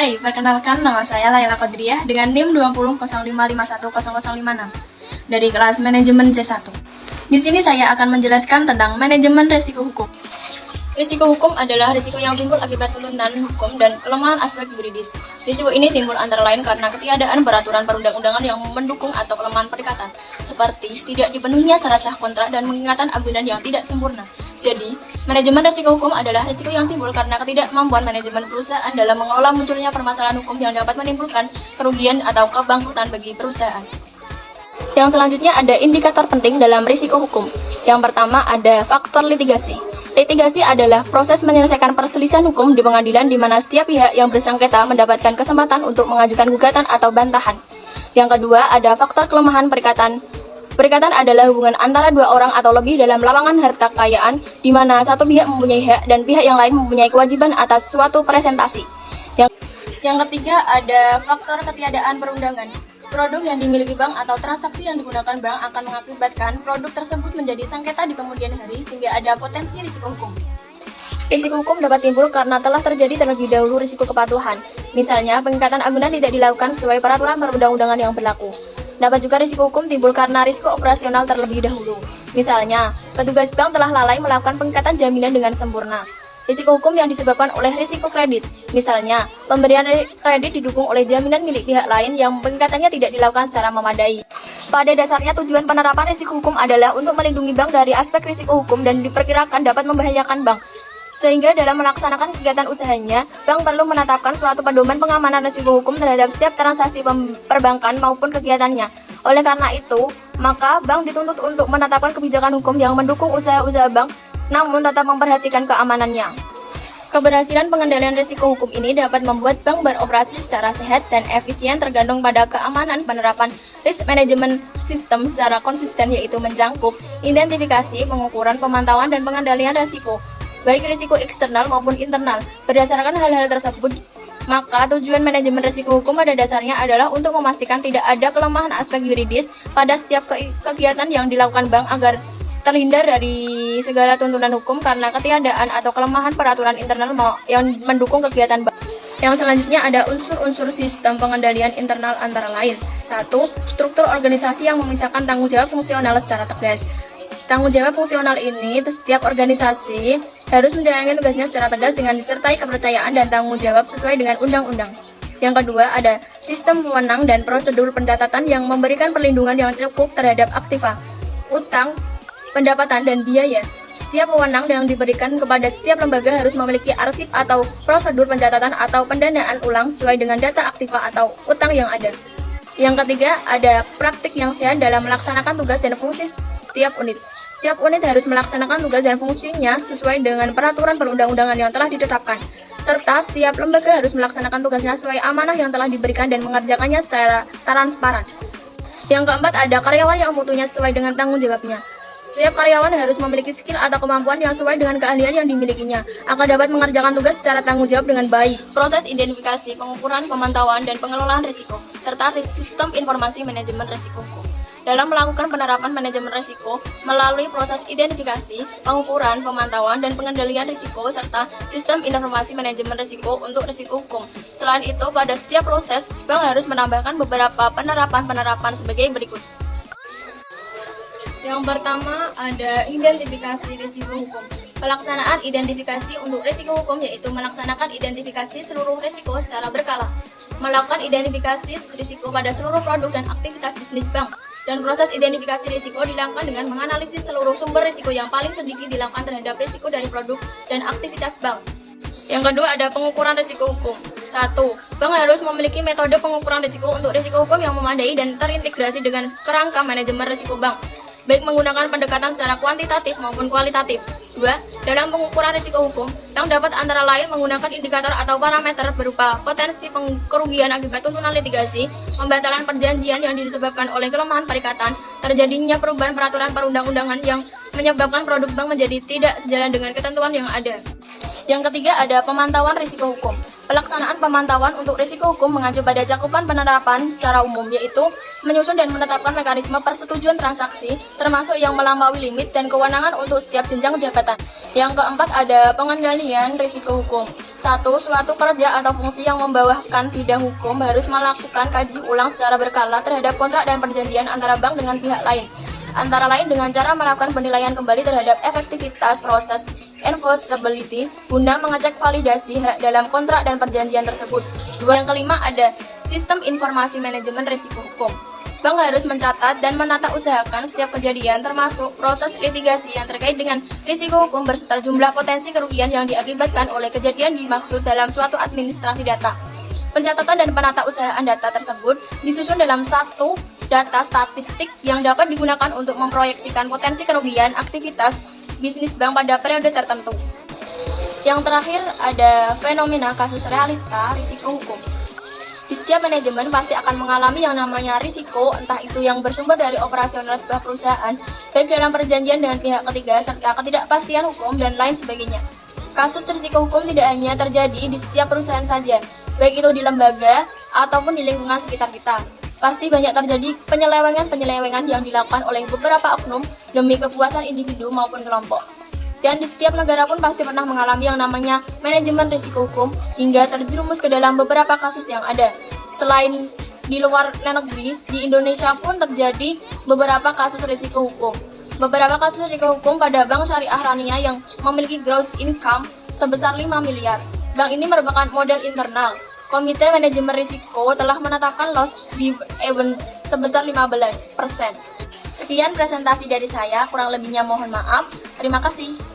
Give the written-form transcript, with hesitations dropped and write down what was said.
Hai, perkenalkan nama saya Laila Qadriyah dengan NIM 2005510056 dari kelas Manajemen C1. Di sini saya akan menjelaskan tentang manajemen risiko hukum. Risiko hukum adalah risiko yang timbul akibat tuntutan hukum dan kelemahan aspek yuridis. Risiko ini timbul antara lain karena ketiadaan peraturan perundang-undangan yang mendukung atau kelemahan perikatan, seperti tidak dipenuhinya syarat sah kontrak dan pengingatan agunan yang tidak sempurna. Jadi, manajemen risiko hukum adalah risiko yang timbul karena ketidakmampuan manajemen perusahaan dalam mengelola munculnya permasalahan hukum yang dapat menimbulkan kerugian atau kebangkrutan bagi perusahaan. Yang selanjutnya ada indikator penting dalam risiko hukum. Yang pertama ada faktor litigasi. Litigasi adalah proses menyelesaikan perselisihan hukum di pengadilan di mana setiap pihak yang bersengketa mendapatkan kesempatan untuk mengajukan gugatan atau bantahan. Yang kedua ada faktor kelemahan perikatan. Perikatan adalah hubungan antara dua orang atau lebih dalam lapangan harta kekayaan di mana satu pihak mempunyai hak dan pihak yang lain mempunyai kewajiban atas suatu presentasi. Yang ketiga ada faktor ketiadaan perundangan. Produk yang dimiliki bank atau transaksi yang digunakan bank akan mengakibatkan produk tersebut menjadi sengketa di kemudian hari sehingga ada potensi risiko hukum. Risiko hukum dapat timbul karena telah terjadi terlebih dahulu risiko kepatuhan. Misalnya, pengingkatan agunan tidak dilakukan sesuai peraturan perundang-undangan yang berlaku. Dapat juga risiko hukum timbul karena risiko operasional terlebih dahulu. Misalnya, petugas bank telah lalai melakukan pengingkatan jaminan dengan sempurna. Risiko hukum yang disebabkan oleh risiko kredit. Misalnya, pemberian kredit didukung oleh jaminan milik pihak lain yang pengikatannya tidak dilakukan secara memadai. Pada dasarnya tujuan penerapan risiko hukum adalah untuk melindungi bank dari aspek risiko hukum dan diperkirakan dapat membahayakan bank. Sehingga dalam melaksanakan kegiatan usahanya, bank perlu menetapkan suatu pedoman pengamanan risiko hukum terhadap setiap transaksi perbankan maupun kegiatannya. Oleh karena itu, maka bank dituntut untuk menetapkan kebijakan hukum yang mendukung usaha-usaha bank namun tetap memperhatikan keamanannya. Keberhasilan pengendalian risiko hukum ini dapat membuat bank beroperasi secara sehat dan efisien tergantung pada keamanan penerapan risk management system secara konsisten, yaitu mencakup identifikasi, pengukuran, pemantauan, dan pengendalian risiko, baik risiko eksternal maupun internal. Berdasarkan hal-hal tersebut, maka tujuan manajemen risiko hukum pada dasarnya adalah untuk memastikan tidak ada kelemahan aspek yuridis pada setiap kegiatan yang dilakukan bank agar terhindar dari segala tuntutan hukum karena ketiadaan atau kelemahan peraturan internal yang mendukung kegiatan bank. Yang selanjutnya ada unsur-unsur sistem pengendalian internal antara lain. 1. Struktur organisasi yang memisahkan tanggung jawab fungsional secara tegas. Tanggung jawab fungsional ini, setiap organisasi harus menjalankan tugasnya secara tegas dengan disertai kepercayaan dan tanggung jawab sesuai dengan undang-undang. Yang kedua ada sistem wewenang dan prosedur pencatatan yang memberikan perlindungan yang cukup terhadap aktiva, utang, pendapatan, dan biaya. Setiap wewenang yang diberikan kepada setiap lembaga harus memiliki arsip atau prosedur pencatatan atau pendanaan ulang sesuai dengan data aktiva atau utang yang ada. Yang ketiga, ada praktik yang sehat dalam melaksanakan tugas dan fungsi setiap unit. Setiap unit harus melaksanakan tugas dan fungsinya sesuai dengan peraturan perundang-undangan yang telah ditetapkan. Serta setiap lembaga harus melaksanakan tugasnya sesuai amanah yang telah diberikan dan mengerjakannya secara transparan. Yang keempat, ada karyawan yang mutunya sesuai dengan tanggung jawabnya. Setiap karyawan harus memiliki skill atau kemampuan yang sesuai dengan keahlian yang dimilikinya, agar dapat mengerjakan tugas secara tanggung jawab dengan baik. Proses identifikasi, pengukuran, pemantauan, dan pengelolaan risiko, serta sistem informasi manajemen risiko hukum. Dalam melakukan penerapan manajemen risiko melalui proses identifikasi, pengukuran, pemantauan, dan pengendalian risiko, serta sistem informasi manajemen risiko untuk risiko hukum. Selain itu, pada setiap proses, bank harus menambahkan beberapa penerapan sebagai berikut. Yang pertama ada identifikasi risiko hukum. Pelaksanaan identifikasi untuk risiko hukum yaitu melaksanakan identifikasi seluruh risiko secara berkala, melakukan identifikasi risiko pada seluruh produk dan aktivitas bisnis bank, dan proses identifikasi risiko dilakukan dengan menganalisis seluruh sumber risiko yang paling sedikit dilakukan terhadap risiko dari produk dan aktivitas bank. Yang kedua ada pengukuran risiko hukum. 1. Bank harus memiliki metode pengukuran risiko untuk risiko hukum yang memadai dan terintegrasi dengan kerangka manajemen risiko bank, baik menggunakan pendekatan secara kuantitatif maupun kualitatif. 2. Dalam pengukuran risiko hukum, bank dapat antara lain menggunakan indikator atau parameter berupa potensi kerugian akibat tuntutan litigasi, pembatalan perjanjian yang disebabkan oleh kelemahan perikatan, terjadinya perubahan peraturan perundang-undangan yang menyebabkan produk bank menjadi tidak sejalan dengan ketentuan yang ada. Yang ketiga ada pemantauan risiko hukum. Pelaksanaan pemantauan untuk risiko hukum mengacu pada cakupan penerapan secara umum, yaitu menyusun dan menetapkan mekanisme persetujuan transaksi, termasuk yang melampaui limit dan kewenangan untuk setiap jenjang jabatan. Yang keempat ada pengendalian risiko hukum. 1. Suatu kerja atau fungsi yang membawakan bidang hukum harus melakukan kaji ulang secara berkala terhadap kontrak dan perjanjian antara bank dengan pihak lain. Antara lain dengan cara melakukan penilaian kembali terhadap efektivitas proses enforceability guna mengecek validasi hak dalam kontrak dan perjanjian tersebut. Yang kelima ada sistem informasi manajemen risiko hukum. Bank harus mencatat dan menata usahakan setiap kejadian termasuk proses litigasi yang terkait dengan risiko hukum berserta jumlah potensi kerugian yang diakibatkan oleh kejadian dimaksud dalam suatu administrasi data. Pencatatan dan penata usahaan data tersebut disusun dalam satu data statistik yang dapat digunakan untuk memproyeksikan potensi kerugian aktivitas bisnis bank pada periode tertentu. Yang terakhir ada fenomena kasus realita risiko hukum. Di setiap manajemen pasti akan mengalami yang namanya risiko, entah itu yang bersumber dari operasional sebuah perusahaan, baik dalam perjanjian dengan pihak ketiga, serta ketidakpastian hukum dan lain sebagainya. Kasus risiko hukum tidak hanya terjadi di setiap perusahaan saja, baik itu di lembaga ataupun di lingkungan sekitar kita. Pasti banyak terjadi penyelewengan yang dilakukan oleh beberapa oknum demi kepuasan individu maupun kelompok. Dan di setiap negara pun pasti pernah mengalami yang namanya manajemen risiko hukum hingga terjerumus ke dalam beberapa kasus yang ada. Selain di luar negeri, di Indonesia pun terjadi beberapa kasus risiko hukum. Beberapa kasus risiko hukum pada Bank Syariah Rania yang memiliki gross income sebesar 5 miliar. Bank ini merupakan model internal. Komite Manajemen Risiko telah menetapkan loss given event sebesar 15%. Sekian presentasi dari saya, kurang lebihnya mohon maaf. Terima kasih.